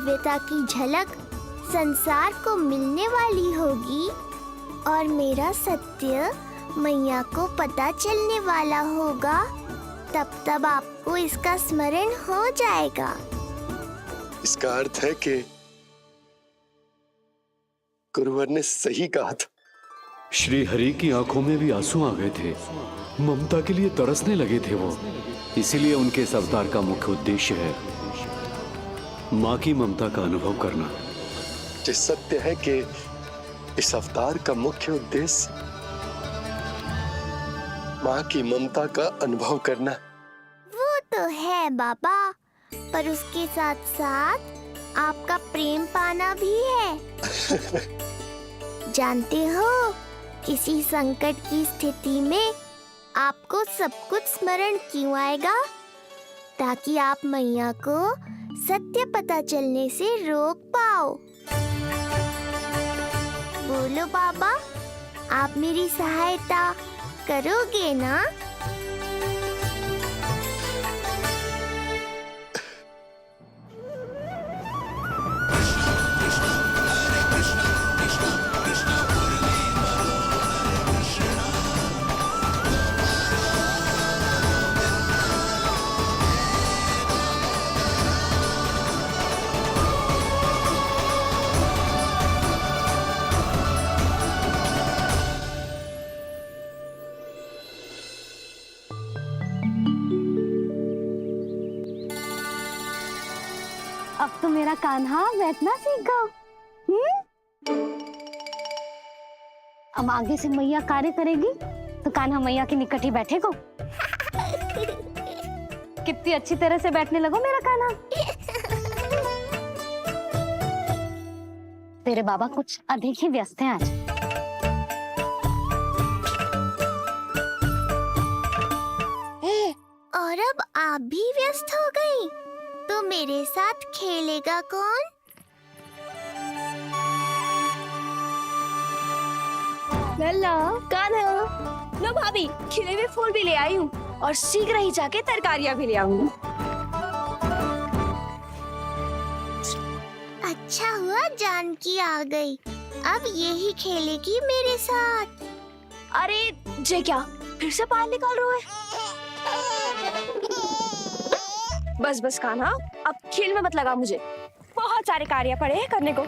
भव्यता की झलक संसार को मिलने वाली होगी और मेरा सत्य मैया को पता चलने वाला होगा, तब आपको इसका स्मरण हो जाएगा। इसका अर्थ है कि गुरुवर ने सही कहा था। श्री हरि की आंखों में भी आंसू आ गए थे। ममता के लिए तरसने लगे थे वो। इसीलिए उनके इस अवतार का मुख्य उद्देश्य है माँ की ममता का अनुभव करना। जो सत्य है कि इस अवतार का मुख्य उद्देश्य माँ की ममता का अनुभव करना। वो तो है बाबा, पर उसके साथ साथ आपका प्रेम पाना भी है। जानते हो, किसी संकट की स्थिति में आपको सब कुछ स्मरण क्यों आएगा? ताकि आप मैया को सत्य पता चलने से रोक पाओ। बोलो बाबा, आप मेरी सहायता करोगे ना? अब तो मेरा कान्हा बैठना सीख गया। अब आगे से मैया कार्य करेगी तो कान्हा मैया के निकट ही बैठेगा। कितनी अच्छी तरह से बैठने लगो मेरा कान्हा। तेरे बाबा कुछ अधिक ही व्यस्त हैं आज। और अब आप भी व्यस्त हो गई, तो मेरे साथ खेलेगा कौन? लल्ला, कान्हा, लो भाभी, खिले हुए फूल भी ले आई हूँ और शीघ्र ही जाके तरकारियाँ भी ले आऊंगी। अच्छा हुआ जानकी आ गई, अब यही खेलेगी मेरे साथ। अरे जे क्या, फिर से पानी निकाल रहे हो? बस बस कान्हा, अब खेल में मत लगा मुझे। बहुत सारे कार्य पड़े हैं करने को।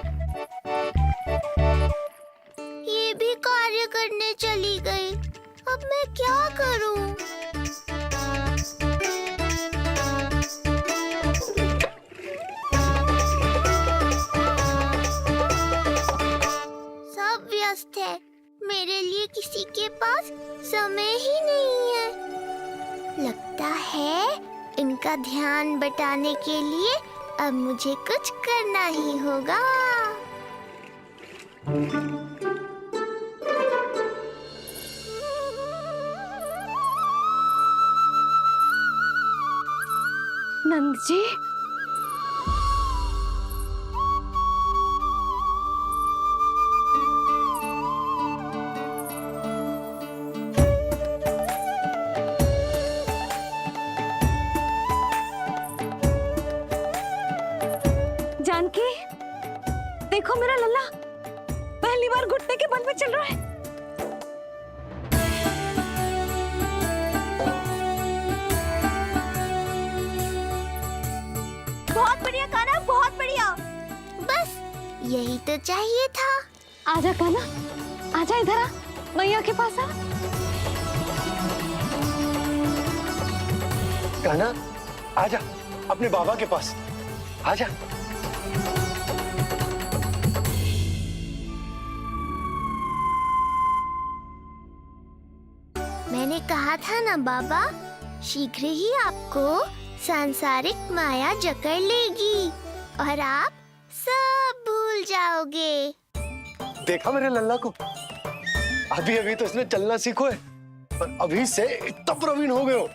ये भी कार्य करने चली गई, अब मैं क्या करूं? सब व्यस्त है, मेरे लिए किसी के पास समय ही नहीं है। लगता है इनका ध्यान बटाने के लिए अब मुझे कुछ करना ही होगा। नंद जी, जानकी, देखो मेरा लल्ला पहली बार घुटने के बल पे चल रहा है। बहुत बढ़िया कान्हा, बहुत बढ़िया। बस यही तो चाहिए था। आजा कान्हा, आजा इधर आ, मैया के पास आ। कान्हा, आजा अपने बाबा के पास, आजा। मैंने कहा था ना बाबा, शीघ्र ही आपको सांसारिक माया जकड़ लेगी और आप सब भूल जाओगे। देखा मेरे लल्ला को, अभी अभी तो इसने चलना सीखो है, पर अभी से इतना प्रवीण हो गए हो।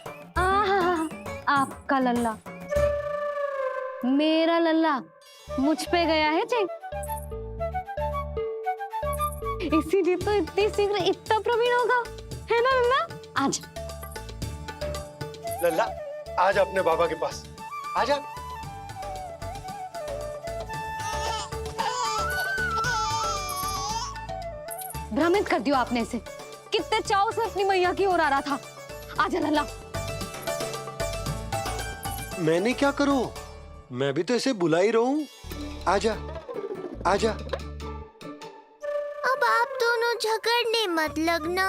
आपका लल्ला, मेरा लल्ला मुझ पे गया है जी, इसीलिए तो इतनी शीघ्र इतना प्रवीण होगा, है ना लल्ला? आज लल्ला, आजा अपने बाबा के पास, आजा। भ्रमित कर दियो आपने इसे। कितने चाव से अपनी मैया की ओर आ रहा था। आजा लल्ला। मैंने क्या करूं? मैं भी तो इसे बुला ही रहा हूं। आजा, आजा। अब आप दोनों झगड़ने मत लगना।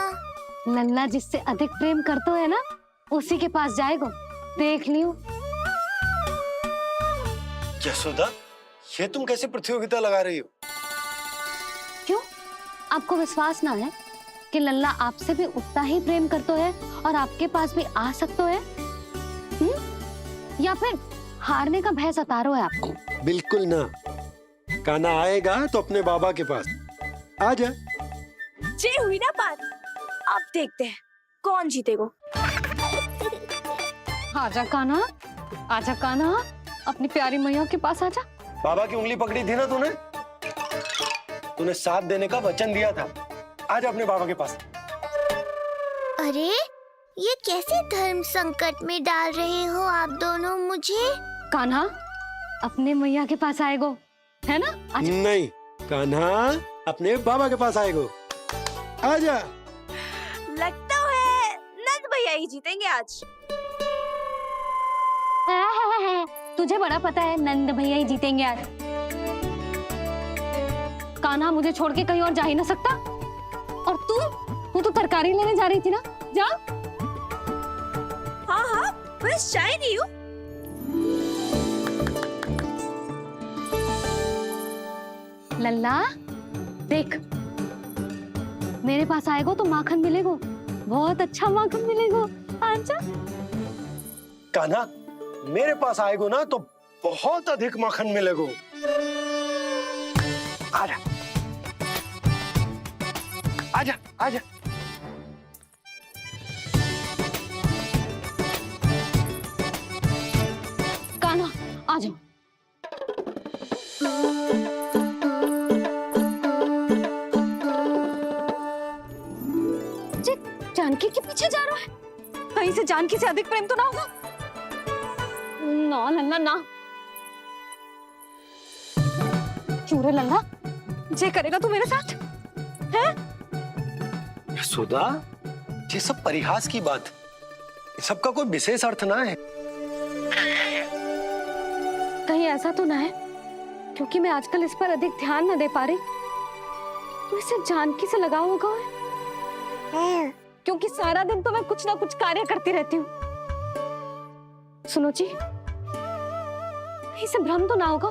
लल्ला जिससे अधिक प्रेम करते है ना, उसी के पास जाएगा। देख लियो। यशोदा, ये तुम कैसे प्रतियोगिता लगा रही हो? क्यों? आपको विश्वास ना है कि लल्ला आपसे भी उतना ही प्रेम करता है और आपके पास भी आ सकता है? या फिर हारने का भय सता रहा है आपको? बिल्कुल ना। कान्हा आएगा तो अपने बाबा के पास। आजा। जे हुई ना बात, अब देखते हैं कौन जीतेगा। आजा कान्हा, आजा कान्हा, अपनी प्यारी मैया के पास आजा। बाबा की उंगली पकड़ी थी ना तूने? तूने साथ देने का वचन दिया था। आजा अपने बाबा के पास। अरे ये कैसे धर्म संकट में डाल रहे हो आप दोनों मुझे? कान्हा अपने मैया के पास आएगो, है ना? आजा। नहीं, कान्हा अपने बाबा के पास आएगो। आजा। लगता है नंद भैया ही जीतेंगे आज। तुझे बड़ा पता है नंद भैया ही जीतेंगे आज। कान्हा मुझे छोड़ के कहीं और जा ही ना सकता। और तू तो तरकारी लेने जा रही थी ना? जा। हाँ हाँ, बस जा ही रही हूँ। लल्ला देख, मेरे पास आएगो तो माखन मिलेगो, बहुत अच्छा माखन मिलेगो। आजा। कान्हा मेरे पास आएगो ना तो बहुत अधिक माखन मिलेगो। आजा, आजा, आजा। कान्हा आ जाओ। जानकी के पीछे जा रहा है। कहीं से जानकी से अधिक प्रेम तो ना होगा? ना लल्ला ना। क्यों रे लल्ला, जे करेगा तू मेरे साथ? है? यशोदा, ये सब परिहास की बात, सबका कोई विशेष अर्थ ना है। कहीं ऐसा तो ना है क्योंकि मैं आजकल इस पर अधिक ध्यान न दे पा रही तो इसे जानकी से लगाव होगा? क्योंकि सारा दिन तो मैं कुछ ना कुछ कार्य करती रहती हूँ। सुनो जी, इसे भ्रम तो ना होगा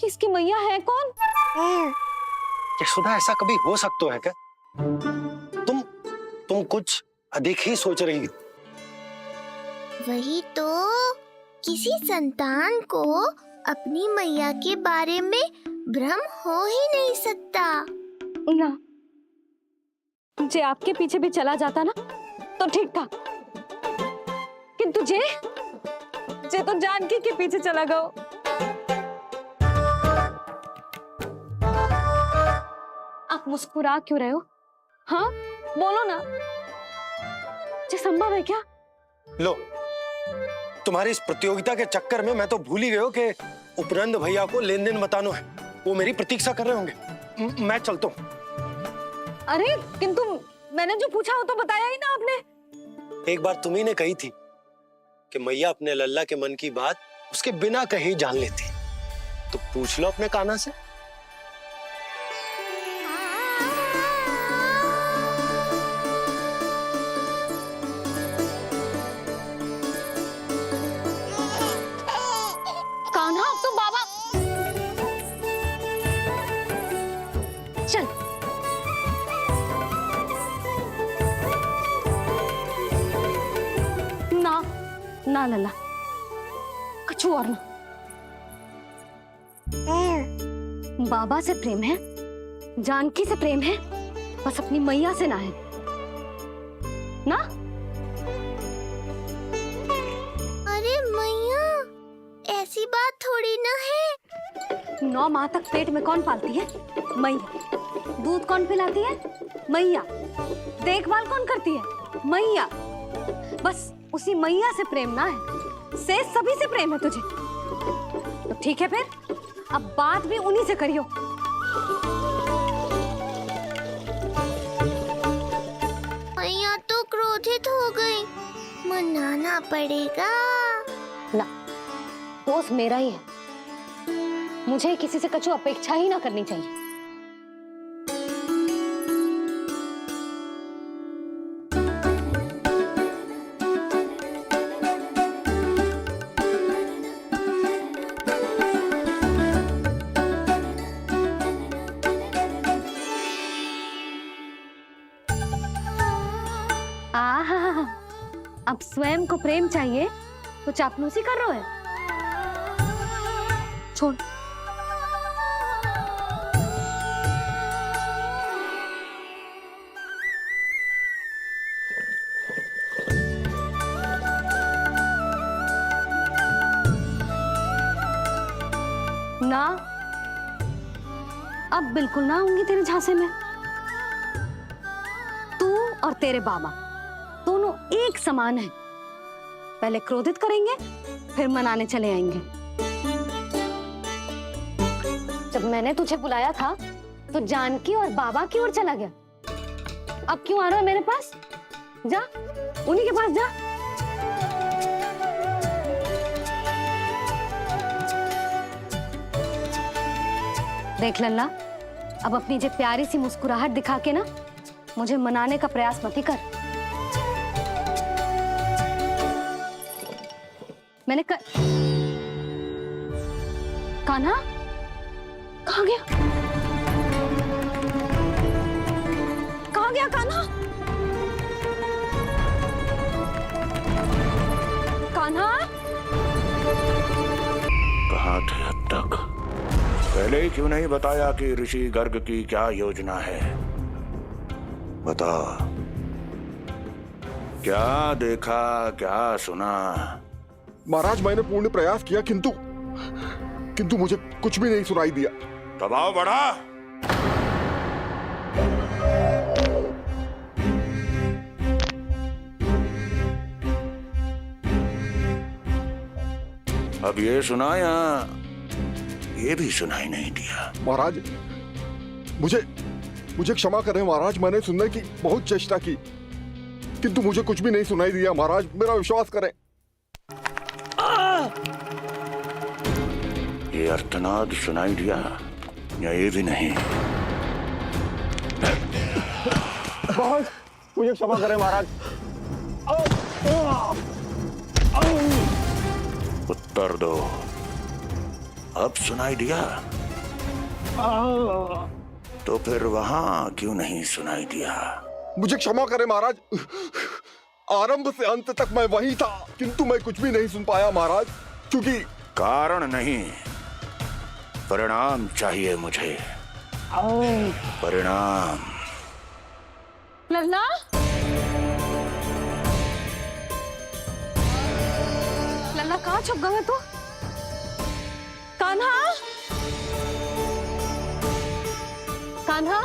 कि इसकी मैया है कौन? यशोदा, ऐसा कभी हो सकता है क्या? तुम कुछ अधिक ही सोच रही हो। वही तो, किसी संतान को अपनी मैया के बारे में भ्रम हो ही नहीं सकता। ना, जे आपके पीछे भी चला जाता ना तो ठीक था, किंतु जे तो जानकी के पीछे चला गया। आप मुस्कुरा क्यों रहे हो? हाँ बोलो ना, ये संभव है क्या? लो, तुम्हारी इस प्रतियोगिता के चक्कर में मैं तो भूल ही गया हूं कि उपनंद भैया को लेन देन बताना है। वो मेरी प्रतीक्षा कर रहे होंगे। मैं चलता हूँ। अरे किंतु मैंने जो पूछा वो तो बताया ही ना आपने। एक बार तुम्ही ने कही थी कि मैया अपने लल्ला के मन की बात उसके बिना कहीं जान लेती, तो पूछ लो अपने कान्हा से। कान्हा अब तो बाबा चल। ना ना लल्ला, कछु और ना। बाबा से प्रेम है, जानकी से प्रेम है, बस अपनी मैया से ना है ना। अरे मैया, ऐसी बात थोड़ी ना है। 9 माह तक पेट में कौन पालती है? मैया। दूध कौन पिलाती है? मैया। देखभाल कौन करती है? मैया। बस उसी मैया से प्रेम ना है, से सभी से प्रेम है तुझे। तो ठीक है फिर, अब बात भी उन्हीं से करियो। क्रोधित हो गई। मनाना पड़ेगा। ना, दोस्त मेरा ही है। मुझे किसी से कछु अपेक्षा ही ना करनी चाहिए। आहा, अब स्वयं को प्रेम चाहिए तो चापलूसी कर रहे हो? छोड़। ना, अब बिल्कुल ना आऊंगी तेरे झांसे में। तू और तेरे बाबा दोनों एक समान हैं। पहले क्रोधित करेंगे, फिर मनाने चले आएंगे। जब मैंने तुझे बुलाया था तो जानकी और बाबा की ओर चला गया। अब क्यों आ रहा है मेरे पास? जा, उन्हीं के पास जा। देख लल्ला, अब अपनी जो प्यारी सी मुस्कुराहट दिखा के ना मुझे मनाने का प्रयास मत ही कर। मैंने कान्हा कहाँ गया? कहाँ गया कान्हा? कान्हा? कहाँ थे अब तक? पहले ही क्यों नहीं बताया कि ऋषि गर्ग की क्या योजना है? बता, क्या देखा, क्या सुना? महाराज, मैंने पूर्ण प्रयास किया किंतु मुझे कुछ भी नहीं सुनाई दिया। दबाव बढ़ा। अब ये सुना या ये भी सुनाई नहीं दिया? महाराज, मुझे क्षमा करें महाराज, मैंने सुनने की बहुत चेष्टा की किंतु मुझे कुछ भी नहीं सुनाई दिया। महाराज, मेरा विश्वास करें। ये अर्थनाद सुनाई दिया या ये भी नहीं? महाराज, मुझे क्षमा करें महाराज। उत्तर दो, अब सुनाई दिया? तो फिर वहां क्यों नहीं सुनाई दिया? मुझे क्षमा करें महाराज, आरंभ से अंत तक मैं वहीं था किंतु मैं कुछ भी नहीं सुन पाया महाराज, क्योंकि कारण नहीं, परिणाम चाहिए मुझे। परिणाम। लल्ला, लल्ला कहाँ छुप गया तू? कान्हा, कान्हा,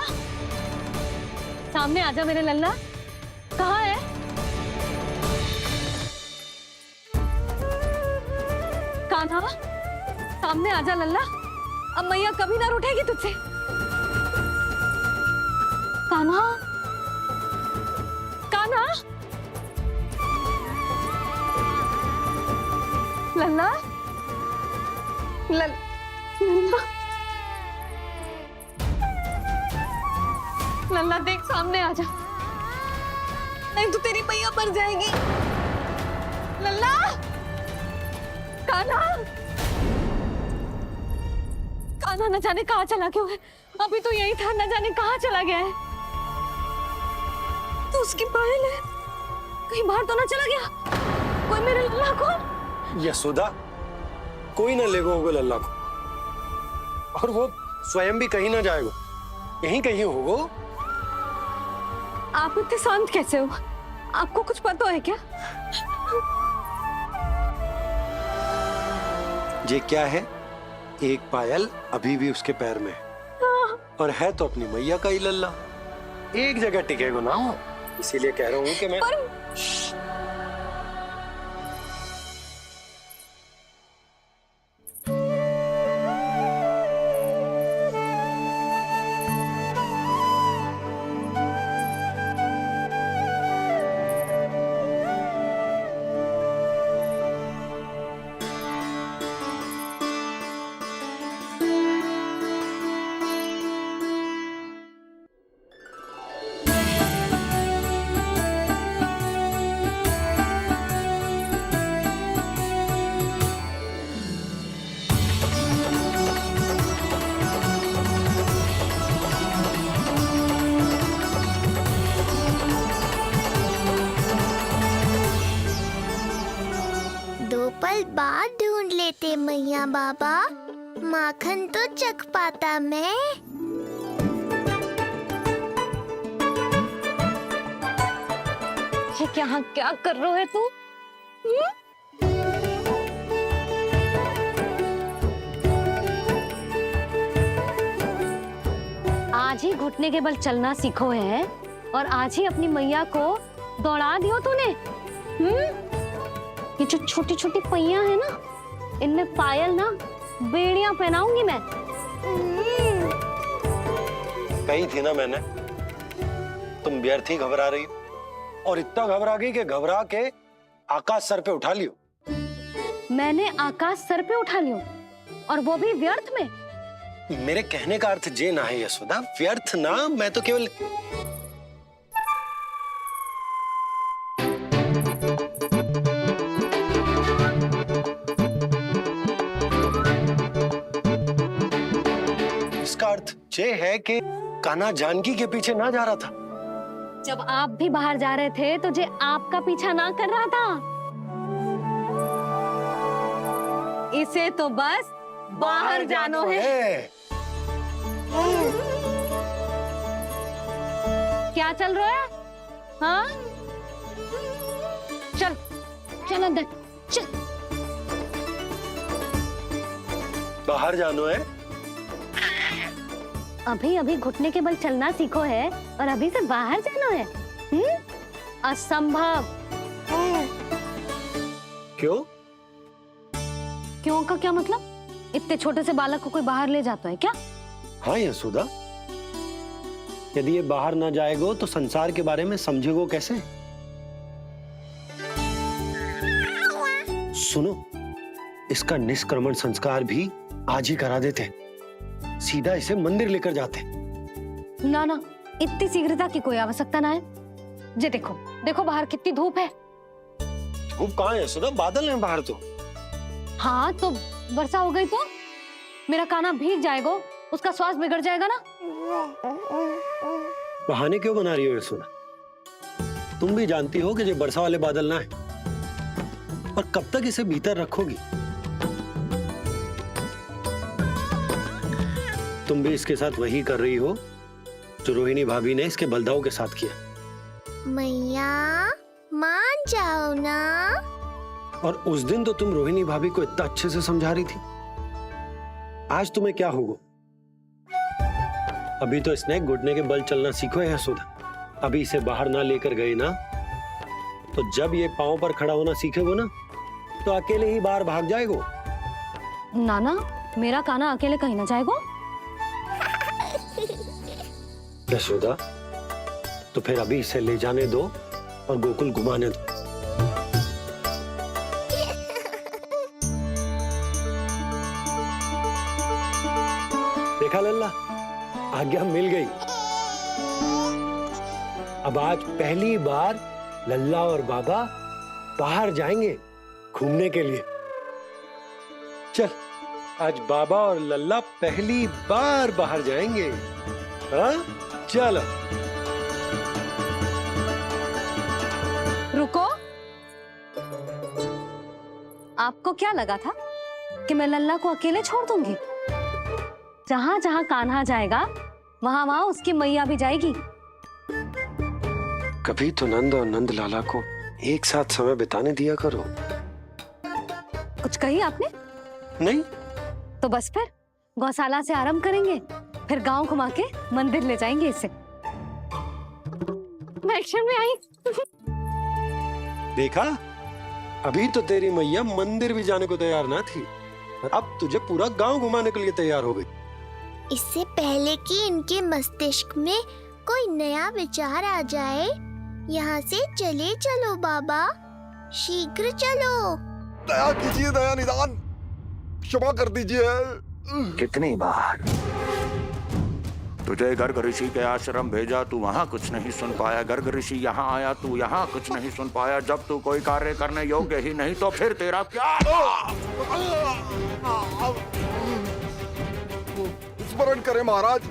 सामने आजा मेरे लल्ला। कहाँ है? कान्हा, सामने आजा लल्ला। अब मैया कभी ना रूठेगी तुझसे। कान्हा, कान्हा, लल्ला, लल्ला, लल्ला देख सामने आ जा, नहीं तो तेरी मैया मर जाएगी। लल्ला, कान्हा, कान्हा न जाने कहाँ चला गया है। अभी तो यही था, न जाने कहाँ चला गया है। तो उसकी पायल है, कहीं बाहर तो ना चला गया कोई मेरे लल्ला को? यशोदा, कोई ना लेगा होगा लल्ला को, और वो स्वयं भी कहीं ना जाएगा, यहीं कहीं होगा। आप इतने शांत कैसे हो? आपको कुछ पता है क्या? ये क्या है? एक पायल अभी भी उसके पैर में है, और है तो अपनी मैया का ही लल्ला। एक जगह टिकेगा ना वो, इसीलिए कह रहा हूँ कि मैं अरे मैया बाबा, माखन तो चख पाता मैं। ये क्या क्या कर रहे है तू? आज ही घुटने के बल चलना सीखो है और आज ही अपनी मैया को दौड़ा दियो तूने। ये जो छोटी छोटी पैया है ना, इनमें पायल ना बेड़ियां पहनाऊंगी मैं। कही थी ना मैंने, तुम व्यर्थ ही घबरा रही हो, और इतना घबरा गई कि घबरा के आकाश सर पे उठा लियो। मैंने आकाश सर पे उठा लियो, और वो भी व्यर्थ में। मेरे कहने का अर्थ जे ना है यशोदा, व्यर्थ ना, मैं तो केवल इसका अर्थ ये है कि कान्हा जानकी के पीछे ना जा रहा था। जब आप भी बाहर जा रहे थे तो जे आपका पीछा ना कर रहा था। इसे तो बस बाहर जानो है। क्या चल रहा है? हाँ, चल चल अंदर चल। बाहर जानो है। अभी अभी घुटने के बल चलना सीखो है और अभी से बाहर जाना है? असंभव। क्यों? क्यों का क्या मतलब? इतने छोटे से बालक को कोई बाहर ले जाता है क्या? हाँ यशोदा, यदि ये बाहर ना जाएगो तो संसार के बारे में समझेगो कैसे? सुनो, इसका निष्क्रमण संस्कार भी आज ही करा देते, सीधा इसे मंदिर लेकर जाते। ना ना, इतनी शीघ्रता की कोई आवश्यकता ना है। जे देखो देखो बाहर कितनी धूप है। धूप कहाँ है यशोदा? बादल हैं बाहर तो। हाँ तो वर्षा हो गई तो मेरा कान्हा भीग जाएगा, उसका स्वास्थ्य बिगड़ जाएगा ना। बहाने क्यों बना रही हो यशोदा? तुम भी जानती हो कि ये वर्षा वाले बादल ना है, और कब तक इसे भीतर रखोगी? तुम भी इसके साथ वही कर रही हो जो रोहिणी भाभी ने इसके बलदाऊ के साथ किया। मैया मान जाओ ना। और उस दिन तो तुम रोहिणी भाभी को इतना अच्छे से समझा रही थी, आज तुम्हें क्या होगा? अभी तो इसने घुटने के बल चलना सीखो है यशोदा। अभी इसे बाहर ना लेकर गए ना, तो जब ये पांव पर खड़ा होना सीखेगो ना, तो अकेले ही बाहर भाग जाएगो। नाना, मेरा कान्हा अकेले कहीं ना जाएगा। यशोदा, तो फिर अभी इसे ले जाने दो और गोकुल घुमाने दो। देखा लल्ला, आज्ञा मिल गई। अब आज पहली बार लल्ला और बाबा बाहर जाएंगे घूमने के लिए। चल, आज बाबा और लल्ला पहली बार बाहर जाएंगे। हाँ, चलो। रुको, आपको क्या लगा था कि मैं लल्ला को अकेले छोड़ दूंगी? जहां जहां कान्हा जाएगा वहां वहां उसकी मैया भी जाएगी। कभी तो नंद और नंद लाला को एक साथ समय बिताने दिया करो। कुछ कही आपने? नहीं। तो बस फिर गौशाला से आरंभ करेंगे, फिर गांव घुमा के मंदिर ले जाएंगे इसे। मैं एक्शन में आई। देखा, अभी तो तेरी मैया मंदिर भी जाने को तैयार ना थी, और अब तुझे पूरा गांव घुमाने के लिए तैयार हो गई। इससे पहले कि इनके मस्तिष्क में कोई नया विचार आ जाए, यहाँ से चले चलो बाबा, शीघ्र चलो। दया कीजिए, दया निदान, क्षमा कर दीजिए। कितनी बार तुझे गर्ग ऋषि के आश्रम भेजा, तू वहाँ कुछ नहीं सुन पाया। गर्ग ऋषि यहाँ आया, तू यहाँ कुछ नहीं सुन पाया। जब तू कोई कार्य करने योग्य ही नहीं, तो फिर तेरा क्या? स्मरण करें महाराज,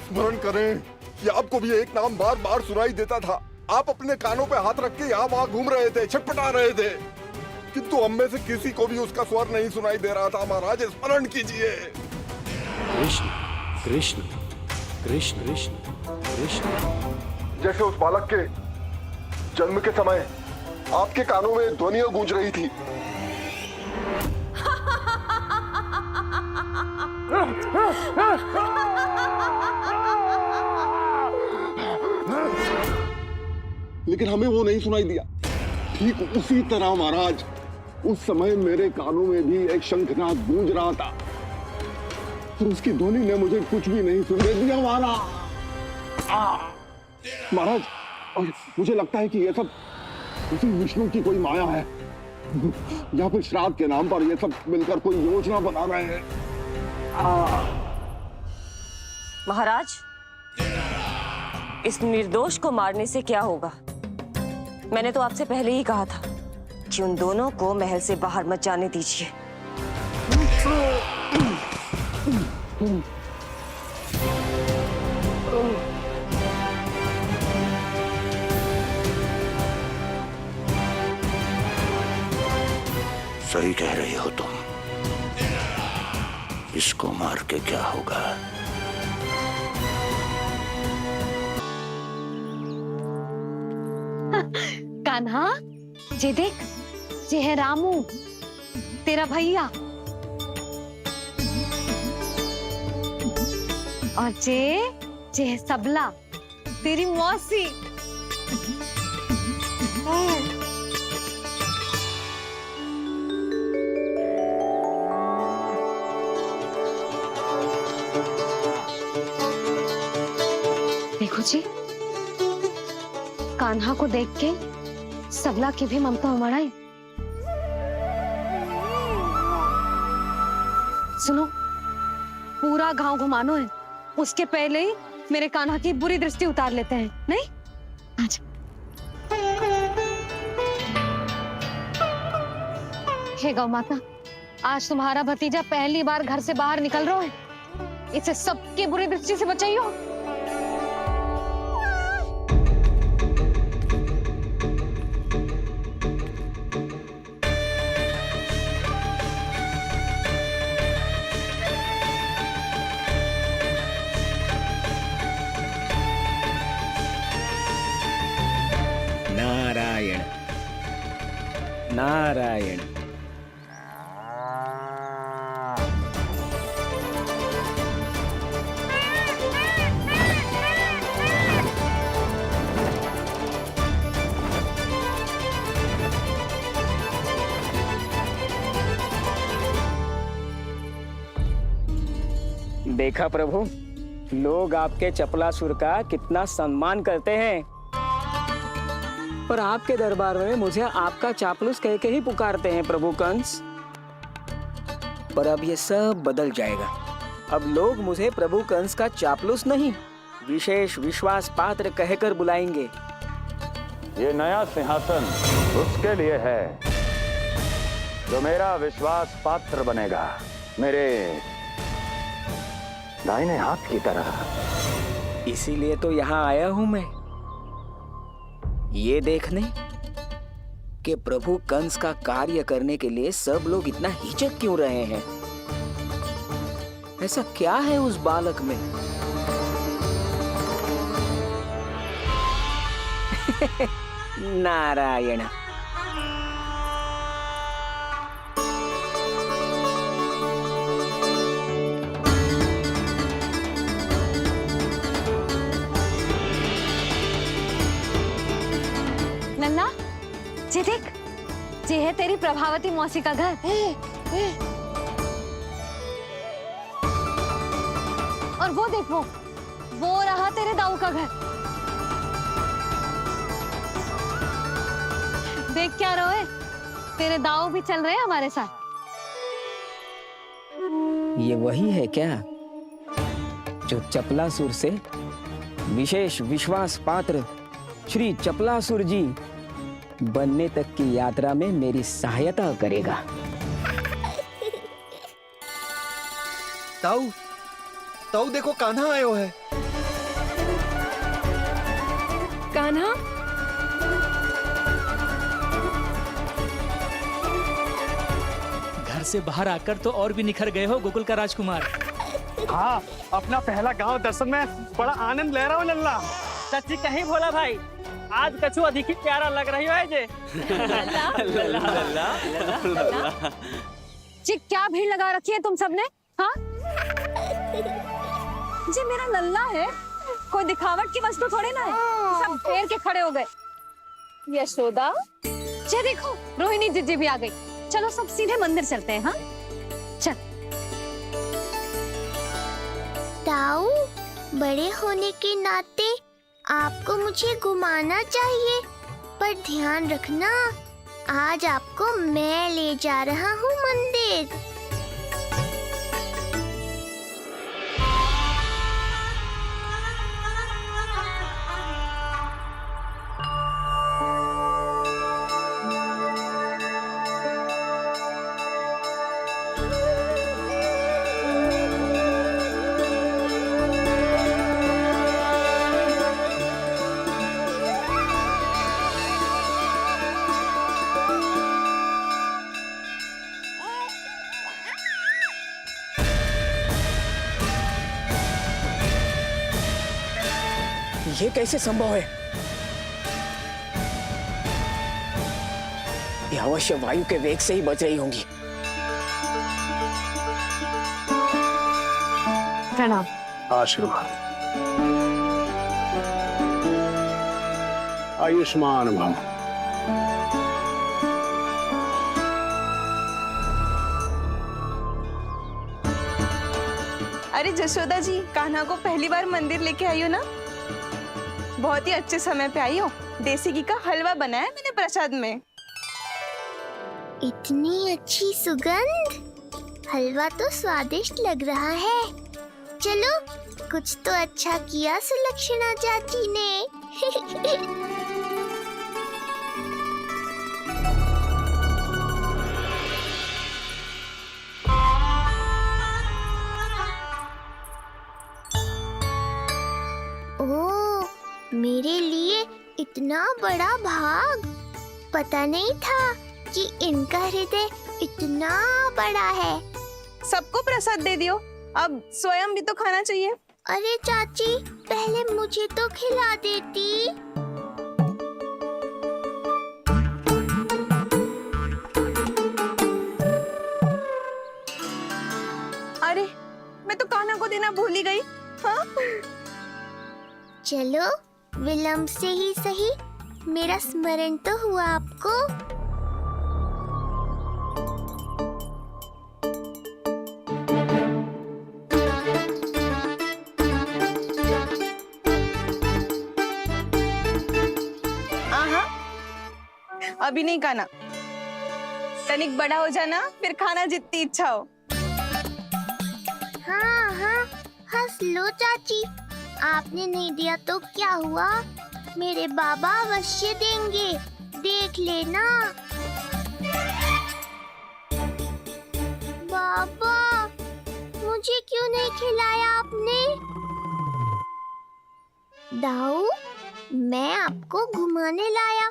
स्मरण करें कि आपको भी एक नाम बार बार सुनाई देता था। आप अपने कानों पे हाथ रख के यहाँ वहाँ घूम रहे थे, छटपटा रहे थे। किंतु हम में से किसी को भी उसका स्वर नहीं सुनाई दे रहा था। महाराज स्मरण कीजिए। कृष्ण कृष्ण कृष्ण कृष्ण कृष्ण। जैसे उस बालक के जन्म के समय आपके कानों में ध्वनियां गूंज रही थी। लेकिन हमें वो नहीं सुनाई दिया। ठीक उसी तरह महाराज उस समय मेरे कानों में भी एक शंखनाद गूंज रहा था और उसकी ध्वनि ने मुझे कुछ भी नहीं सुनने दिया। महाराज और मुझे लगता है कि ये सब उसी विष्णु की कोई माया है या फिर श्राद्ध के नाम पर ये सब मिलकर कोई योजना बना रहे हैं। महाराज, इस निर्दोष को मारने से क्या होगा? मैंने तो आपसे पहले ही कहा था कि उन दोनों को महल से बाहर मत जाने दीजिए। सही कह रही हो तुम। इसको मार के क्या होगा? कान्हा, जे देख, जे है रामू, तेरा भैया, और जे है सबला, तेरी मौसी। देखो जी, कान्हा को देख के सबला की भी ममता उमड़ आई। सुनो, पूरा गांव घुमानो है, उसके पहले ही मेरे कान्हा की बुरी दृष्टि उतार लेते हैं, नहीं? अच्छा। हे गौ माता, आज तुम्हारा भतीजा पहली बार घर से बाहर निकल रहा है, इसे सबकी बुरी दृष्टि से बचाइयो। नारायण नारायण। देखा प्रभु, लोग आपके चपलासुर का कितना सम्मान करते हैं, पर आपके दरबार में मुझे आपका चापलूस कह के ही पुकारते हैं प्रभु कंस। पर अब ये सब बदल जाएगा। अब लोग मुझे प्रभु कंस का चापलूस नहीं, विशेष विश्वास पात्र कहकर बुलाएंगे। ये नया सिंहासन उसके लिए है जो मेरा विश्वास पात्र बनेगा, मेरे दाहिने हाथ की तरह। इसीलिए तो यहाँ आया हूं मैं, ये देखने कि प्रभु कंस का कार्य करने के लिए सब लोग इतना हिचक क्यों रहे हैं। ऐसा क्या है उस बालक में? नारायण। नन्ना, जे देख, जे है तेरी प्रभावती मौसी का घर। और वो देख, वो रहा तेरे दाऊ का घर। देख क्या रोए, तेरे दाऊ भी चल रहे हैं हमारे साथ। ये वही है क्या जो चपलासुर से विशेष विश्वास पात्र श्री चपलासुर जी बनने तक की यात्रा में मेरी सहायता करेगा? ताऊ, ताऊ देखो कान्हा आयो है। कान्हा, से बाहर आकर तो और भी निखर गए हो गोकुल का राजकुमार। हाँ, अपना पहला गांव दर्शन में बड़ा आनंद ले रहा हूँ लल्ला। सच्ची कहीं भोला भाई, आज कछु अधिक ही प्यारा लग रही है जे। जी क्या भीड़ लगा रखी है तुम सबने? हाँ जी मेरा लल्ला है, कोई दिखावट की वस्तु थोड़ी ना है। सब फेर के खड़े हो गए। यशोदा जी देखो रोहिणी जीजी भी आ गई। चलो सब सीधे मंदिर चलते हैं। हाँ चल। ताऊ, बड़े होने के नाते आपको मुझे घुमाना चाहिए, पर ध्यान रखना आज आपको मैं ले जा रहा हूँ मंदिर। ये कैसे संभव है? ये अवश्य वायु के वेग से ही बच रही होंगी। प्रणाम। आशीर्वाद। आयुष्मान भव। अरे जशोदा जी, कान्हा को पहली बार मंदिर लेके आई हो ना? बहुत ही अच्छे समय पे आई हो। देसी घी का हलवा बनाया मैंने प्रसाद में। इतनी अच्छी सुगंध, हलवा तो स्वादिष्ट लग रहा है। चलो, कुछ तो अच्छा किया सुलक्षणा चाची ने। ओह, मेरे लिए इतना बड़ा भाग। पता नहीं था कि इनका हृदय इतना बड़ा है। सबको प्रसाद दे दियो, अब स्वयं भी तो खाना चाहिए। अरे चाची, पहले मुझे तो खिला देती। अरे मैं तो कान्हा को देना भूल ही गई। हाँ? चलो, विलंब से ही सही, मेरा स्मरण तो हुआ आपको। अभी नहीं खाना, तनिक बड़ा हो जाना, फिर खाना जितनी इच्छा हो। हाँ हाँ, हंस लो चाची। आपने नहीं दिया तो क्या हुआ, मेरे बाबा अवश्य देंगे, देख लेना। बाबा, मुझे क्यों नहीं खिलाया आपने? दाऊ, मैं आपको घुमाने लाया,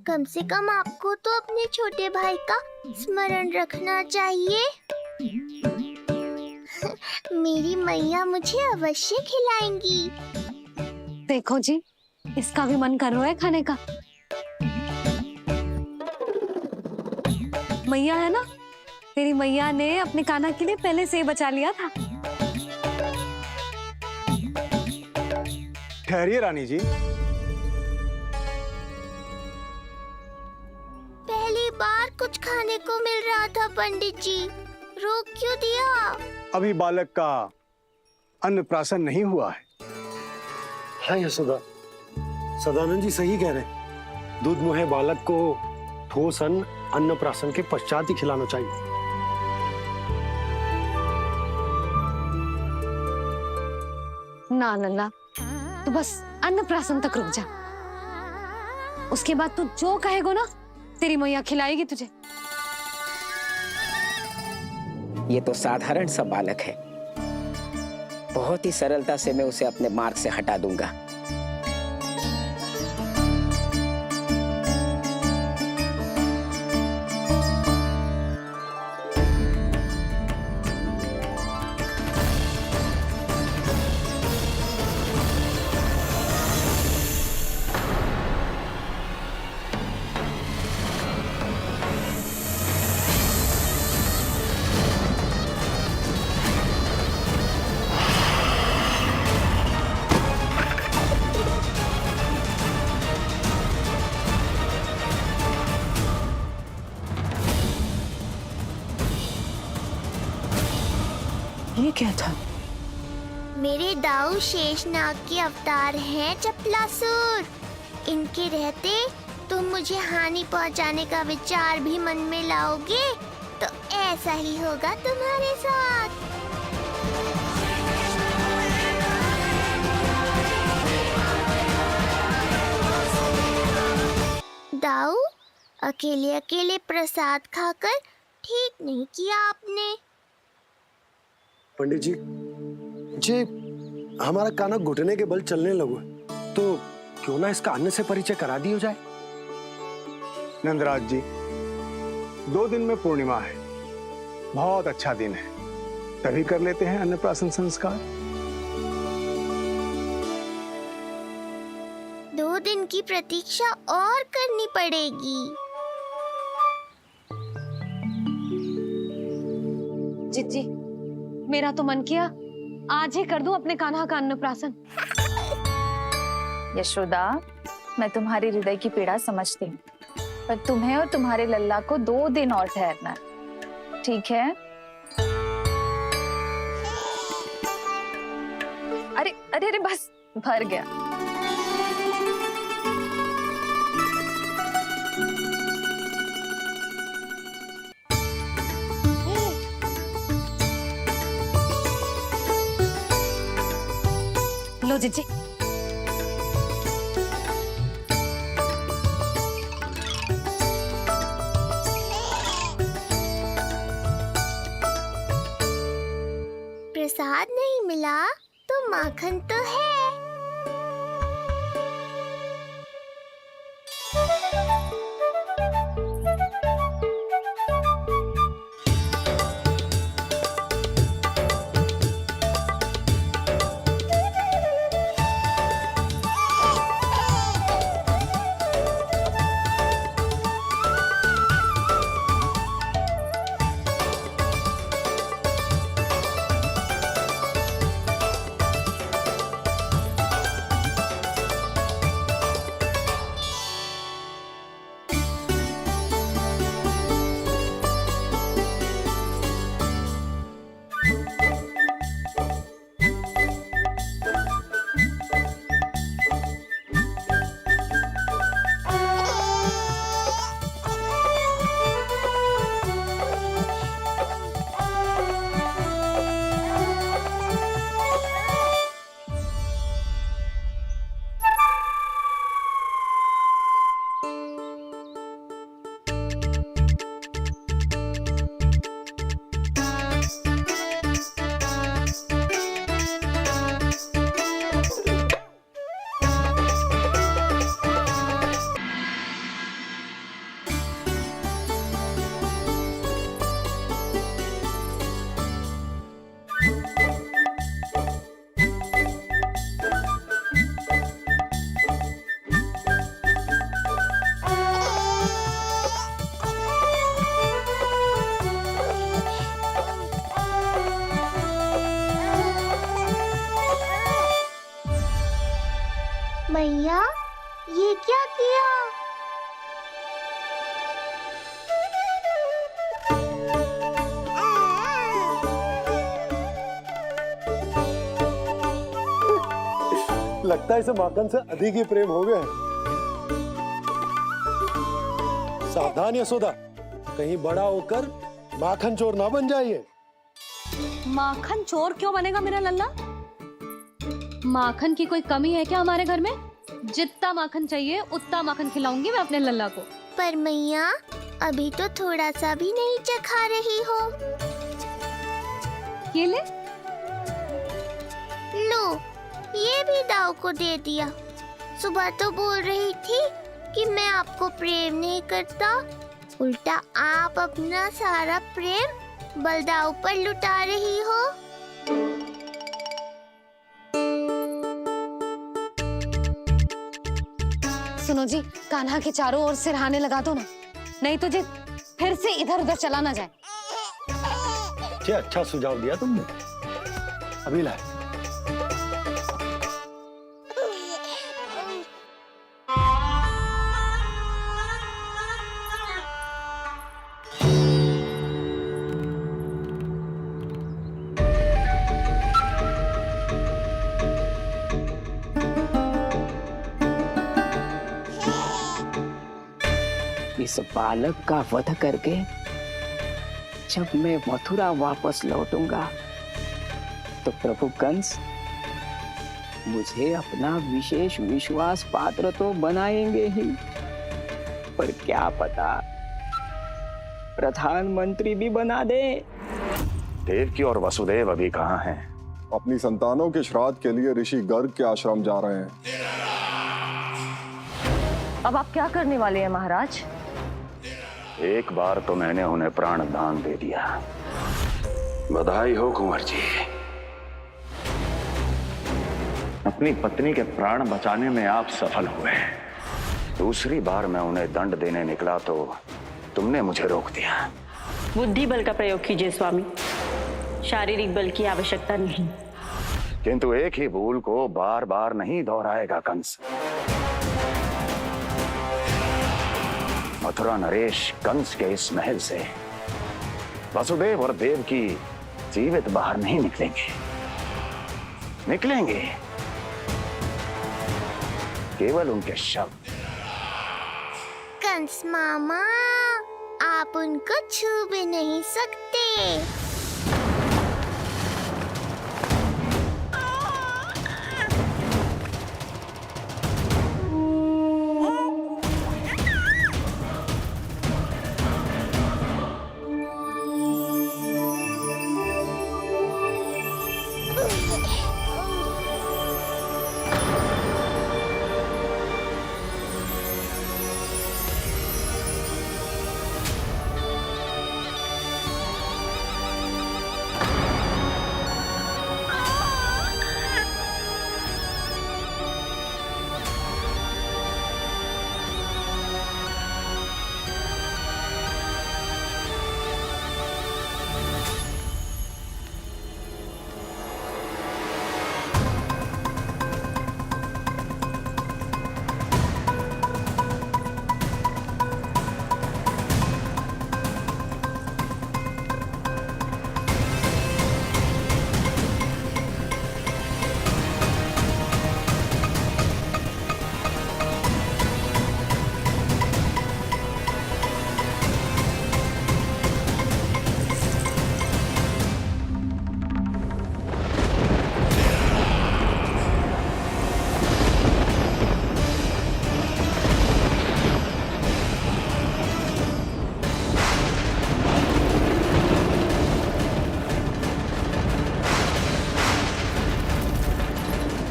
कम से कम आपको तो अपने छोटे भाई का स्मरण रखना चाहिए। मेरी मैया मुझे अवश्य खिलाएंगी। देखो जी, इसका भी मन कर रहा है खाने का। मैया है ना, तेरी मैया ने अपने कान्हा के लिए पहले से ही बचा लिया था। ठहरिए रानी जी। पहली बार कुछ खाने को मिल रहा था पंडित जी, रोक क्यों दिया? अभी बालक का अन्नप्राशन नहीं हुआ है। हाँ यशोदा, सदानंद जी सही कह रहे हैं। दूध मुहे बालक को ठोस अन्न अन्नप्राशन के पश्चात ही खिलाना चाहिए। ना लल्ला, तो बस अन्नप्राशन तक रुक जा, उसके बाद तू जो कहेगो ना, तेरी मैया खिलाएगी तुझे। ये तो साधारण सा बालक है, बहुत ही सरलता से मैं उसे अपने मार्ग से हटा दूंगा। क्या था? मेरे दाऊ शेषनाग के अवतार हैं चपलासुर। इनके रहते तुम मुझे हानि पहुंचाने का विचार भी मन में लाओगे तो ऐसा ही होगा तुम्हारे साथ। दाऊ, अकेले अकेले प्रसाद खाकर ठीक नहीं किया आपने। पंडित जी, जे हमारा काना घुटने के बल चलने लगो है, तो क्यों ना इसका अन्न से परिचय करा दिया जाए। नंदराज जी, 2 दिन में पूर्णिमा है, बहुत अच्छा दिन है, तभी कर लेते हैं अन्नप्राशन संस्कार। 2 दिन की प्रतीक्षा और करनी पड़ेगी। जिज्जी, मेरा तो मन किया आज ही कर दूं अपने कान्हा का अन्नप्राशन। यशोदा, मैं तुम्हारी हृदय की पीड़ा समझती हूँ, पर तुम्हें और तुम्हारे लल्ला को 2 दिन और ठहरना है, ठीक है? अरे अरे अरे, बस भर गया। लो जिज्जी। प्रसाद नहीं मिला तो माखन तो है। मैया, ये क्या किया? लगता है इसे माखन से अधिक ही प्रेम हो गया है। सावधान यशोदा, कहीं बड़ा होकर माखन चोर ना बन जाइए। माखन चोर क्यों बनेगा मेरा लल्ला? माखन की कोई कमी है क्या हमारे घर में? जितना माखन चाहिए उतना माखन खिलाऊंगी मैं अपने लल्ला को। पर मैया, अभी तो थोड़ा सा भी नहीं चखा रही हो। ये ले। लो, ये भी दाऊ को दे दिया। सुबह तो बोल रही थी कि मैं आपको प्रेम नहीं करता, उल्टा आप अपना सारा प्रेम बलदाऊ पर लुटा रही हो। सुनो जी, कान्हा के चारों ओर सिरहाने लगा दो ना, नहीं तो जी फिर से इधर उधर चला ना जाए। अच्छा सुझाव दिया तुमने। अभी लाए। इस बालक का वध करके जब मैं मथुरा वापस लौटूंगा तो प्रभु कंस मुझे अपना विशेष विश्वास पात्र तो बनाएंगे ही, पर क्या पता प्रधानमंत्री भी बना दे। देवकी और वसुदेव अभी कहाँ हैं? अपनी संतानों के श्राद्ध के लिए ऋषि गर्ग के आश्रम जा रहे हैं। अब आप क्या करने वाले हैं महाराज? एक बार तो मैंने उन्हें प्राण दान दे दिया। बधाई हो कुंवर जी। अपनी पत्नी के प्राण बचाने में आप सफल हुए। दूसरी बार मैं उन्हें दंड देने निकला तो तुमने मुझे रोक दिया। बुद्धि बल का प्रयोग कीजिए स्वामी, शारीरिक बल की आवश्यकता नहीं। किंतु एक ही भूल को बार बार नहीं दोहराएगा कंस। मथुरा नरेश कंस के इस महल से वसुदेव और देवकी जीवित बाहर नहीं निकलेंगे, केवल उनके शव। कंस मामा, आप उनको छू भी नहीं सकते।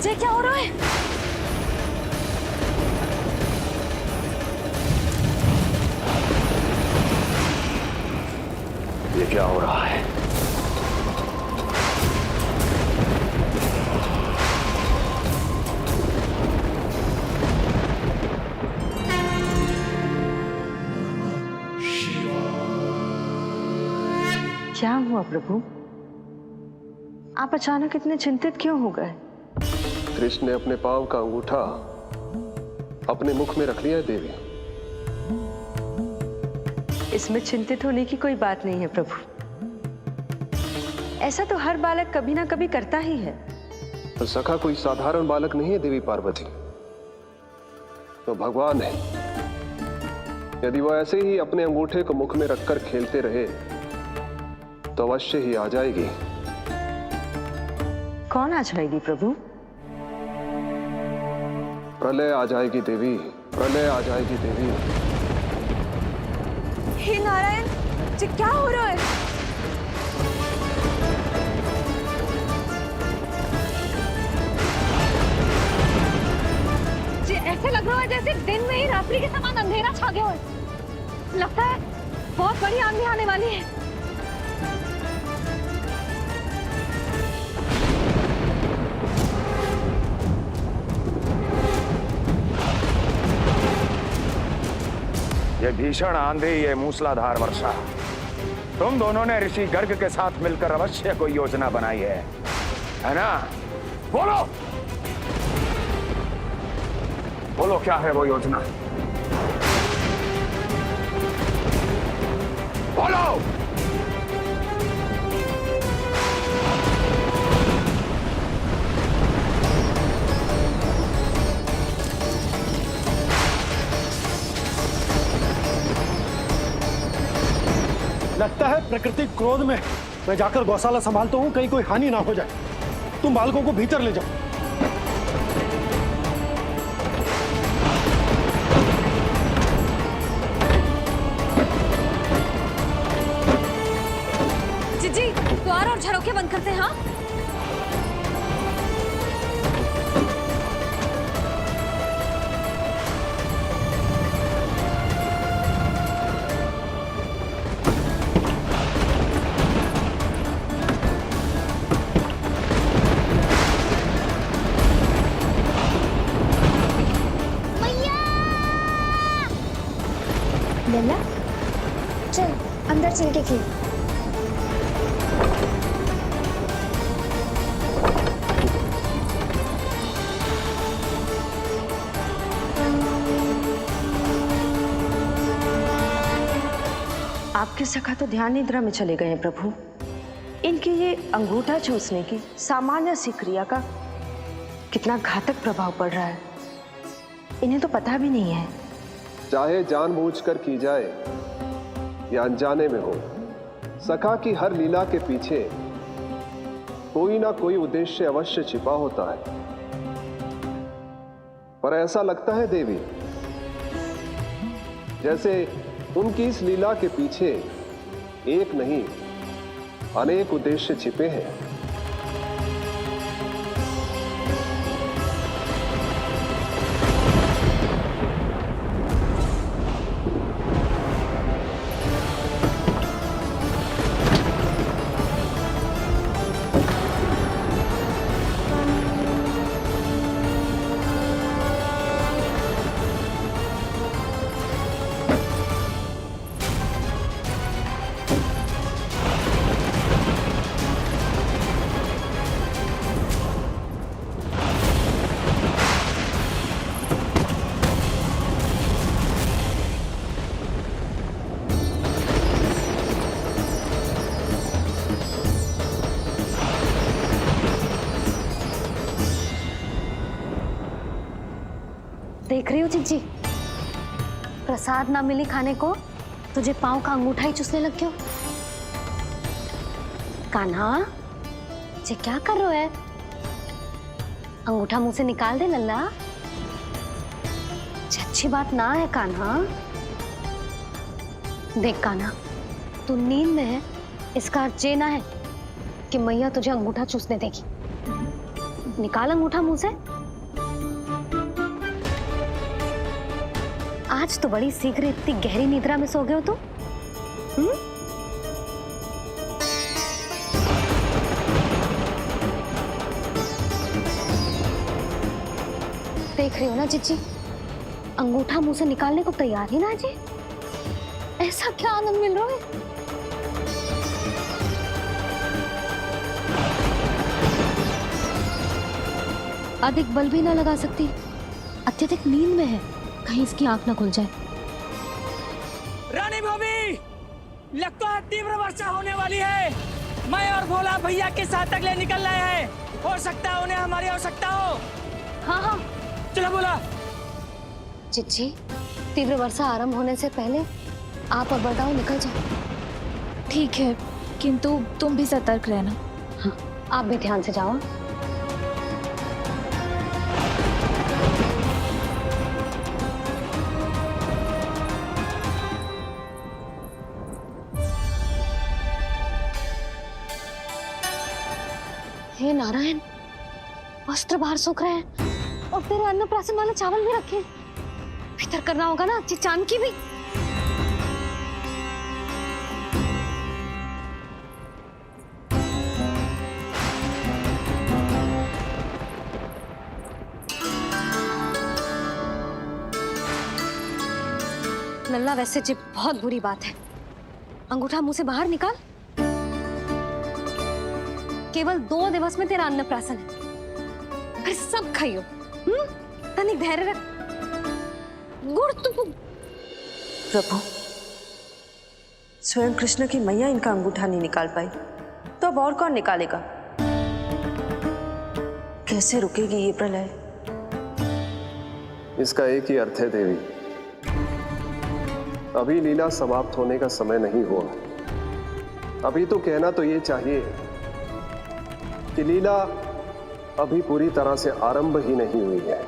ये क्या हो रहा है? ये क्या हो रहा है? क्या हुआ प्रभु? आप अचानक इतने चिंतित क्यों हो गए? कृष्ण ने अपने पांव का अंगूठा अपने मुख में रख लिया है देवी। इसमें चिंतित होने की कोई बात नहीं है प्रभु। ऐसा तो हर बालक कभी ना कभी करता ही है। तो सखा कोई साधारण बालक नहीं है देवी पार्वती, तो भगवान है। यदि वो ऐसे ही अपने अंगूठे को मुख में रखकर खेलते रहे तो अवश्य ही आ जाएगी। कौन आ जाएगी प्रभु? प्रलय आ जाएगी देवी, प्रलय आ जाएगी देवी। हे नारायण जी, क्या हो रहा है? जी ऐसे लग रहा है जैसे दिन में ही रात्रि के समान अंधेरा छा गया हो। लगता है बहुत बड़ी आंधी आने वाली है। ये भीषण आंधी, ये मूसलाधार वर्षा, तुम दोनों ने ऋषि गर्ग के साथ मिलकर अवश्य कोई योजना बनाई है ना? बोलो बोलो, क्या है वो योजना? बोलो। लगता है प्रकृति क्रोध में। मैं जाकर गौशाला संभालता हूँ, कहीं कोई हानि ना हो जाए। तुम बालकों को भीतर ले जाओ। जीजी, द्वार और झरोखे बंद करते हैं। हाँ, लल्ला, चल अंदर चल के खेल। आपके सखा तो ध्यान निद्रा में चले गए हैं प्रभु। इनकी ये अंगूठा चूसने की सामान्य सी क्रिया का कितना घातक प्रभाव पड़ रहा है, इन्हें तो पता भी नहीं है। चाहे जानबूझकर की जाए या अनजाने में हो, सखा की हर लीला के पीछे कोई ना कोई उद्देश्य अवश्य छिपा होता है। पर ऐसा लगता है देवी, जैसे उनकी इस लीला के पीछे एक नहीं अनेक उद्देश्य छिपे हैं। देख रही हो जीजी, प्रसाद ना मिली खाने को, तुझे पाँव का अंगूठा ही चूसने लग गयो। कान्हा, ये क्या कर रहे हो है? अंगूठा मुंह से निकाल दे लल्ला। अच्छी बात ना है कान्हा। देख कान्हा, तू नींद में है, इसका अर्थ ये ना है कि मैया तुझे अंगूठा चूसने देगी। निकाल अंगूठा मुंह से। आज तो बड़ी शीघ्र इतनी गहरी निद्रा में सो गए हो तुम। देख रही हो ना जीजी, अंगूठा मुंह से निकालने को तैयार ही ना जी। ऐसा क्या आनंद मिल रहा है? अधिक बल भी ना लगा सकती, अत्यधिक नींद में है, कहीं इसकी आंख ना खुल जाए। रानी भाभी, लगता है तीव्र वर्षा होने वाली है। मैं और भोला भैया के साथ अगले निकल रहे हैं। हो सकता है उन्हें हमारी आवश्यकता हो। हाँ हाँ, चलो बोला। चिच्ची, तीव्र वर्षा आरंभ होने से पहले आप और बड़गांव निकल जाओ। ठीक है, किंतु तुम भी सतर्क रहना। हाँ, आप भी ध्यान से जाओ। हे नारायण, वस्त्र बाहर सूख रहे हैं और तेरे अन्नप्राशन वाले चावल भी रखे हैं। भीतर करना होगा ना अच्छी चांद की भी। लल्ला, वैसे जी बहुत बुरी बात है। अंगूठा मुंह से बाहर निकाल। केवल 2 दिवस में तेरा अन्नप्राशन है, फिर सब खाइयो। तनिक धैर्य रख। गुड़ तो प्रभु, स्वयं कृष्ण की मैया इनका अंगूठा नहीं निकाल पाई, तो अब और कौन निकालेगा? कैसे रुकेगी ये प्रलय? इसका एक ही अर्थ है देवी, अभी लीला समाप्त होने का समय नहीं हुआ। अभी तो कहना तो ये चाहिए कि लीला अभी पूरी तरह से आरंभ ही नहीं हुई है।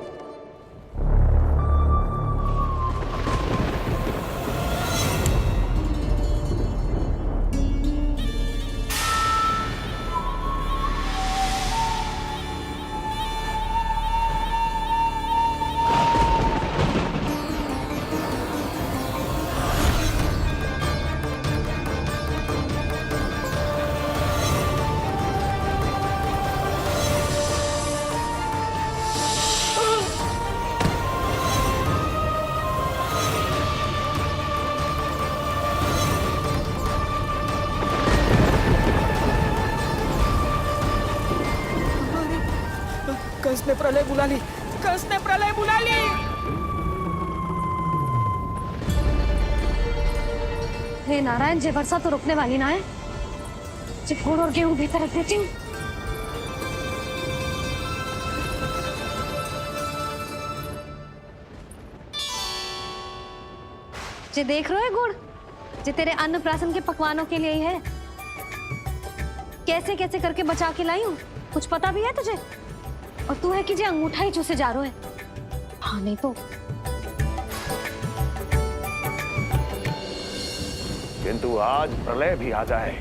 कंस ने प्रलय बुला ली, कंस ने प्रलय बुला ली। हे नारायण, जे वर्षा तो रुकने वाली ना है। जे गुड़ और गेहूं भीतर रख देती हूँ। जे देख रहे हो गुड़, जे तेरे अन्नप्राशन के पकवानों के लिए ही है। कैसे कैसे करके बचा के लाई हूँ, कुछ पता भी है तुझे? और तू है कि जे अंगूठा ही चूसे जा रहा है। हाँ नहीं तो। किंतु आज प्रलय भी आ जाए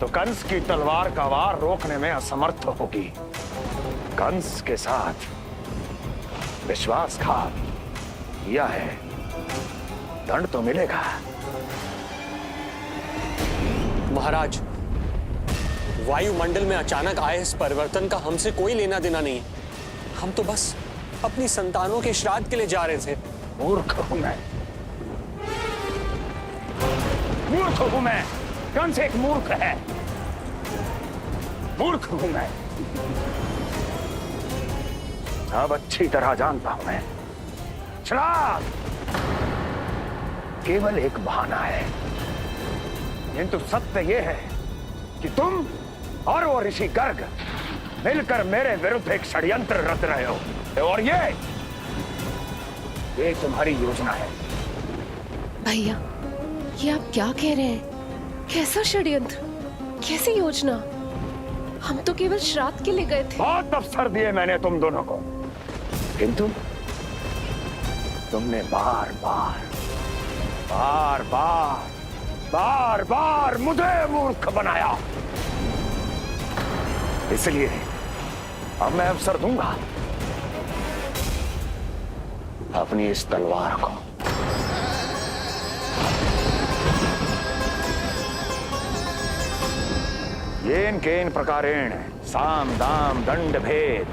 तो कंस की तलवार का वार रोकने में असमर्थ होगी। कंस के साथ विश्वासघात किया है, दंड तो मिलेगा। महाराज, वायुमंडल में अचानक आए इस परिवर्तन का हमसे कोई लेना देना नहीं है। हम तो बस अपनी संतानों के श्राद्ध के लिए जा रहे थे। मूर्ख हूं मैं, मूर्ख हूं मैं। कंस एक मूर्ख है, मूर्ख हूं मैं। अब अच्छी तरह जानता हूं मैं, श्राद्ध केवल एक बहाना है। किंतु सत्य यह है कि तुम और वो ऋषि गर्ग मिलकर मेरे विरुद्ध एक षड्यंत्र रच रहे हो, और ये तुम्हारी योजना है। भैया, ये आप क्या कह रहे हैं? कैसा षड्यंत्र, कैसी योजना? हम तो केवल श्राद्ध के लिए गए थे। बहुत अवसर दिए मैंने तुम दोनों को, किंतु तुमने बार बार बार बार बार बार मुझे मूर्ख बनाया। इसलिए अब मैं अवसर दूंगा अपनी इस तलवार को। येन केन प्रकारेण साम दाम दंड भेद,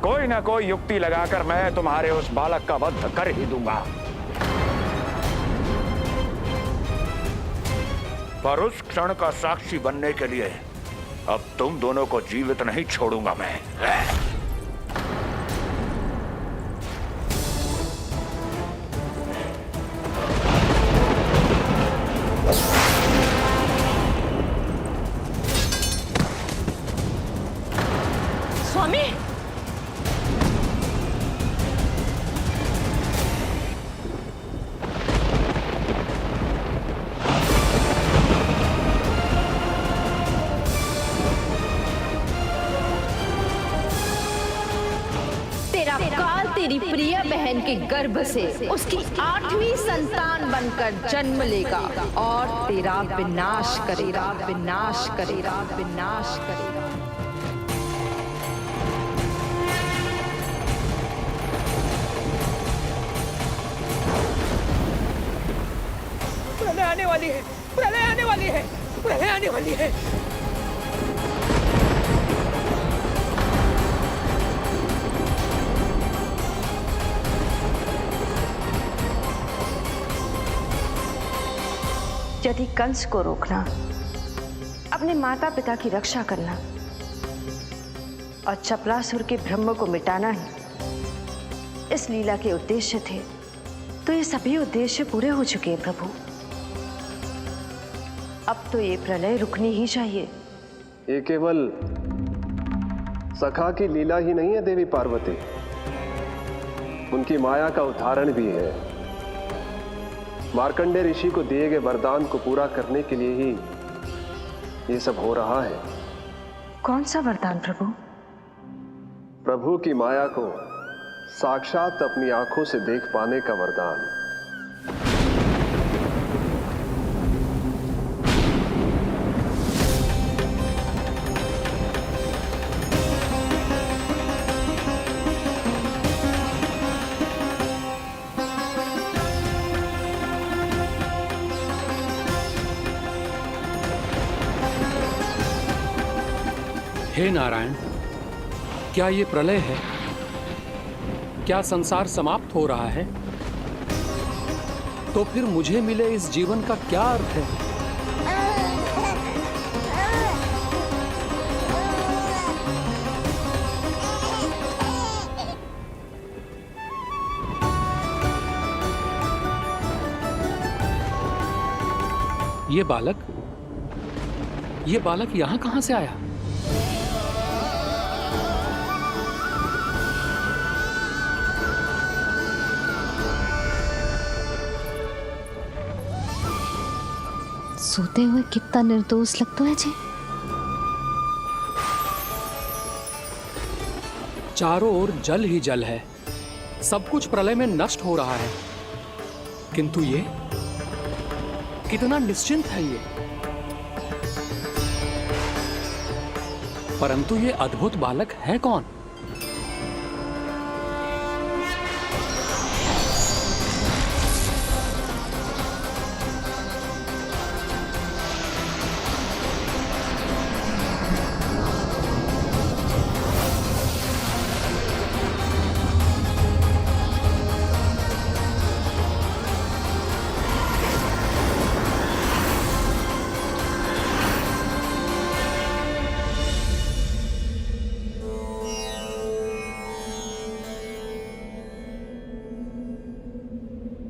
कोई ना कोई युक्ति लगाकर मैं तुम्हारे उस बालक का वध कर ही दूंगा। पर उस क्षण का साक्षी बनने के लिए अब तुम दोनों को जीवित नहीं छोड़ूंगा मैं। स्वामी, तेरा काल तेरी प्रिय बहन के गर्भ से उसकी 8वीं संतान बनकर जन्म लेगा और तेरा विनाश करेगा, विनाश करेगा, विनाश करेगा। प्रलय आने वाली है, प्रलय आने वाली है, प्रलय आने वाली है। यदि कंस को रोकना, अपने माता पिता की रक्षा करना और चपलासुर के ब्रह्म को मिटाना ही इस लीला के उद्देश्य थे, तो ये सभी उद्देश्य पूरे हो चुके हैं प्रभु। अब तो ये प्रलय रुकनी ही चाहिए। ये केवल सखा की लीला ही नहीं है देवी पार्वती, उनकी माया का उदाहरण भी है। मार्कंडेय ऋषि को दिए गए वरदान को पूरा करने के लिए ही ये सब हो रहा है? कौन सा वरदान प्रभु? प्रभु की माया को साक्षात अपनी आंखों से देख पाने का वरदान। हे नारायण, क्या ये प्रलय है? क्या संसार समाप्त हो रहा है? तो फिर मुझे मिले इस जीवन का क्या अर्थ है? ये बालक यहां कहां से आया? सोते हुए कितना निर्दोष लगता है जी। चारों ओर जल ही जल है, सब कुछ प्रलय में नष्ट हो रहा है, किंतु ये कितना निश्चिंत है ये। परंतु ये अद्भुत बालक है कौन?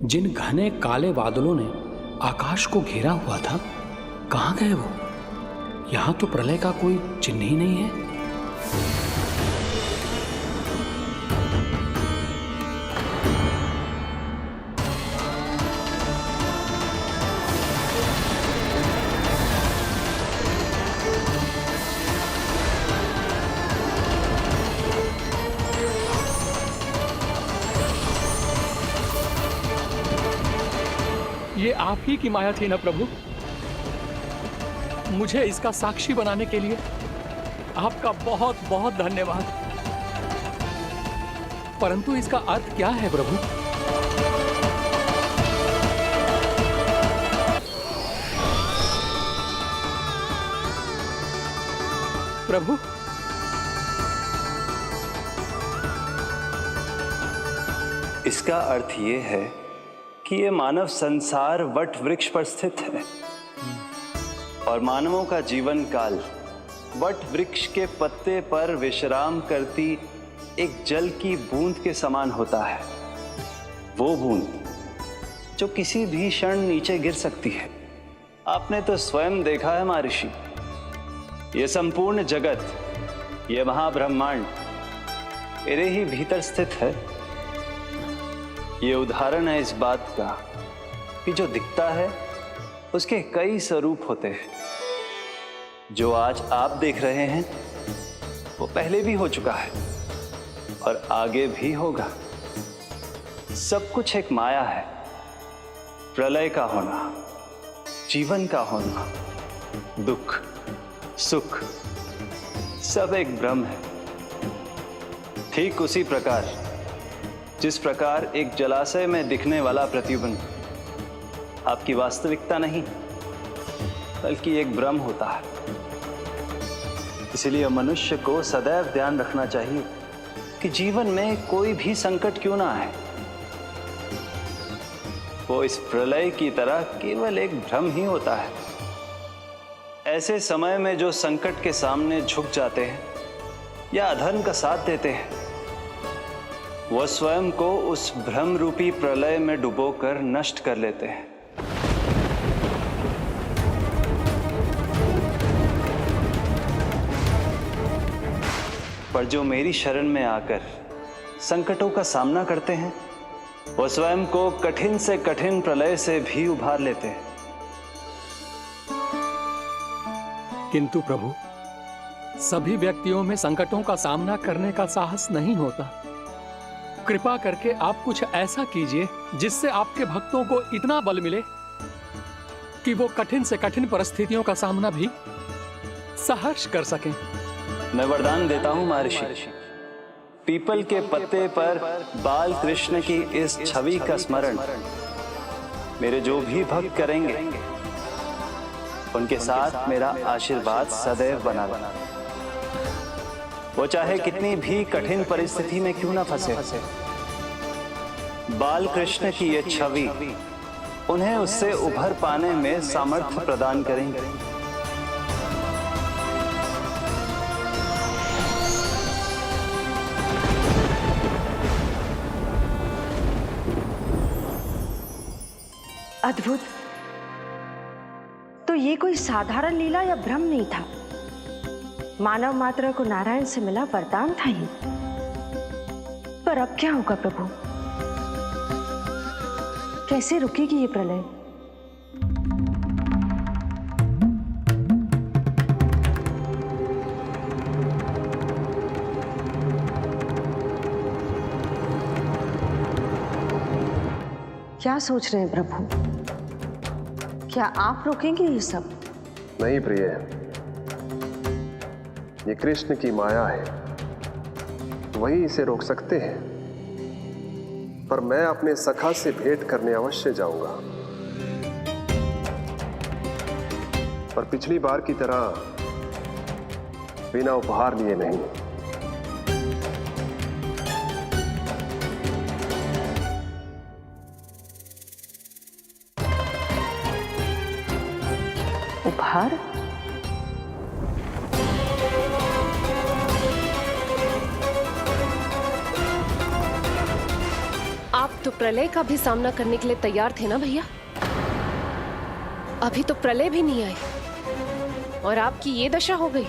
जिन घने काले बादलों ने आकाश को घेरा हुआ था, कहां गए वो? यहां तो प्रलय का कोई चिन्ह ही नहीं है। ये आप ही की माया थी ना प्रभु? मुझे इसका साक्षी बनाने के लिए आपका बहुत बहुत धन्यवाद। परंतु इसका अर्थ क्या है प्रभु? प्रभु, इसका अर्थ ये है कि ये मानव संसार वट वृक्ष पर स्थित है और मानवों का जीवन काल वट वृक्ष के पत्ते पर विश्राम करती एक जल की बूंद के समान होता है। वो बूंद जो किसी भी क्षण नीचे गिर सकती है। आपने तो स्वयं देखा है महर्षि, ये संपूर्ण जगत, ये महाब्रह्मांड मेरे ही भीतर स्थित है। ये उदाहरण है इस बात का कि जो दिखता है उसके कई स्वरूप होते हैं। जो आज आप देख रहे हैं वो पहले भी हो चुका है और आगे भी होगा। सब कुछ एक माया है। प्रलय का होना, जीवन का होना, दुख, सुख, सब एक भ्रम है। ठीक उसी प्रकार जिस प्रकार एक जलाशय में दिखने वाला प्रतिबिंब आपकी वास्तविकता नहीं बल्कि एक भ्रम होता है। इसलिए मनुष्य को सदैव ध्यान रखना चाहिए कि जीवन में कोई भी संकट क्यों ना आए, वो इस प्रलय की तरह केवल एक भ्रम ही होता है। ऐसे समय में जो संकट के सामने झुक जाते हैं या अधर्म का साथ देते हैं, वह स्वयं को उस भ्रम रूपी प्रलय में डुबोकर नष्ट कर लेते हैं। पर जो मेरी शरण में आकर संकटों का सामना करते हैं, वो स्वयं को कठिन से कठिन प्रलय से भी उभार लेते हैं। किंतु प्रभु, सभी व्यक्तियों में संकटों का सामना करने का साहस नहीं होता। कृपा करके आप कुछ ऐसा कीजिए जिससे आपके भक्तों को इतना बल मिले कि वो कठिन से कठिन परिस्थितियों का सामना भी सहर्ष कर सकें। मैं वरदान देता हूं महर्षि, पीपल के पत्ते पर बाल कृष्ण की इस छवि का स्मरण मेरे जो भी भक्त करेंगे उनके साथ मेरा आशीर्वाद सदैव बना रहे। वो चाहे कितनी भी कठिन परिस्थिति में क्यों ना फंसे, बाल कृष्ण की ये छवि उन्हें उससे उभर पाने में सामर्थ्य प्रदान करेंगे। अद्भुत। तो ये कोई साधारण लीला या भ्रम नहीं था, मानव मात्र को नारायण से मिला वरदान था ये। पर अब क्या होगा प्रभु? कैसे रुकेगी ये प्रलय? क्या सोच रहे हैं प्रभु? क्या आप रोकेंगे ये सब? नहीं प्रिय, ये कृष्ण की माया है, वही इसे रोक सकते हैं। पर मैं अपने सखा से भेंट करने अवश्य जाऊंगा। पर पिछली बार की तरह बिना उपहार लिए नहीं। उपहार? आप तो प्रलय का भी सामना करने के लिए तैयार थे ना भैया? अभी तो प्रलय भी नहीं आई और आपकी ये दशा हो गई।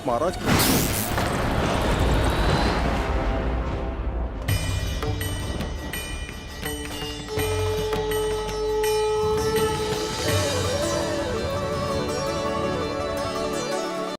महाराज